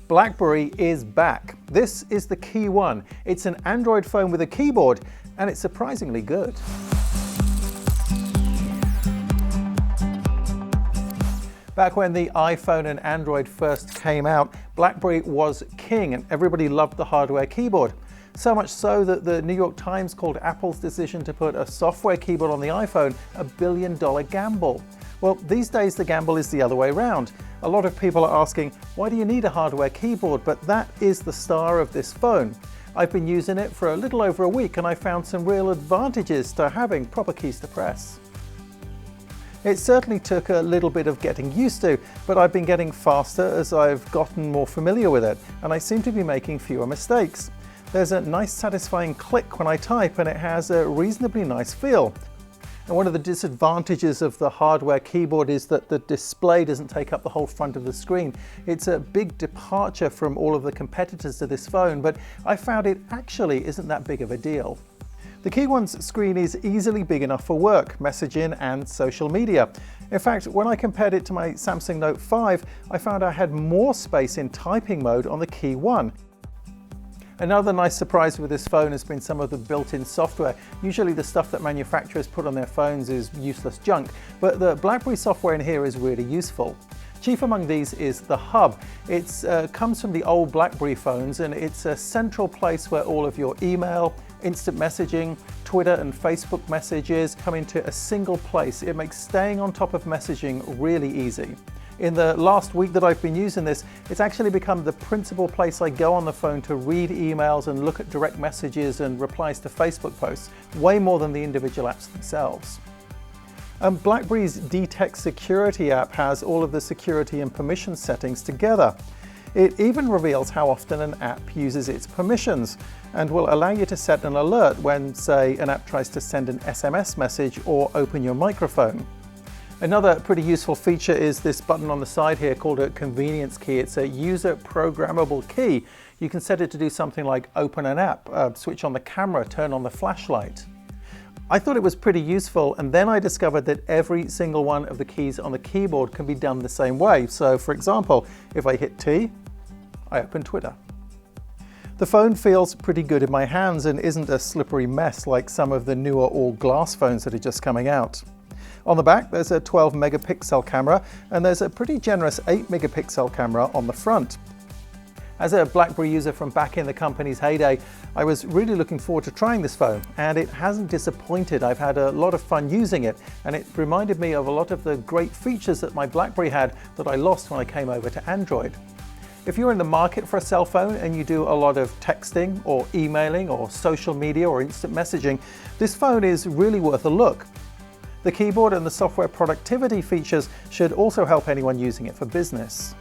BlackBerry is back. This is the KEYOne. It's an Android phone with a keyboard, and it's surprisingly good. Back when the iPhone and Android first came out, BlackBerry was king and everybody loved the hardware keyboard. So much so that the New York Times called Apple's decision to put a software keyboard on the iPhone a billion-dollar gamble. Well, these days the gamble is the other way around. A lot of people are asking, why do you need a hardware keyboard? But that is the star of this phone. I've been using it for a little over a week and I found some real advantages to having proper keys to press. It certainly took a little bit of getting used to, but I've been getting faster as I've gotten more familiar with it, and I seem to be making fewer mistakes. There's a nice satisfying click when I type and it has a reasonably nice feel. And one of the disadvantages of the hardware keyboard is that the display doesn't take up the whole front of the screen. It's a big departure from all of the competitors to this phone, but I found it actually isn't that big of a deal. The KEYOne's screen is easily big enough for work, messaging and social media. In fact, when I compared it to my Samsung Note 5, I found I had more space in typing mode on the KEYOne. Another nice surprise with this phone has been some of the built-in software. Usually the stuff that manufacturers put on their phones is useless junk, but the BlackBerry software in here is really useful. Chief among these is the Hub. It comes from the old BlackBerry phones and it's a central place where all of your email, instant messaging, Twitter and Facebook messages come into a single place. It makes staying on top of messaging really easy. In the last week that I've been using this, it's actually become the principal place I go on the phone to read emails and look at direct messages and replies to Facebook posts, way more than the individual apps themselves. BlackBerry's Detect Security app has all of the security and permission settings together. It even reveals how often an app uses its permissions and will allow you to set an alert when, say, an app tries to send an SMS message or open your microphone. Another pretty useful feature is this button on the side here called a convenience key. It's a user programmable key. You can set it to do something like open an app, switch on the camera, turn on the flashlight. I thought it was pretty useful, and then I discovered that every single one of the keys on the keyboard can be done the same way. So for example, if I hit T, I open Twitter. The phone feels pretty good in my hands and isn't a slippery mess like some of the newer all-glass phones that are just coming out. On the back, there's a 12 megapixel camera and there's a pretty generous 8 megapixel camera on the front. As a BlackBerry user from back in the company's heyday, I was really looking forward to trying this phone, and it hasn't disappointed. I've had a lot of fun using it, and it reminded me of a lot of the great features that my BlackBerry had that I lost when I came over to Android. If you're in the market for a cell phone and you do a lot of texting or emailing or social media or instant messaging, this phone is really worth a look. The keyboard and the software productivity features should also help anyone using it for business.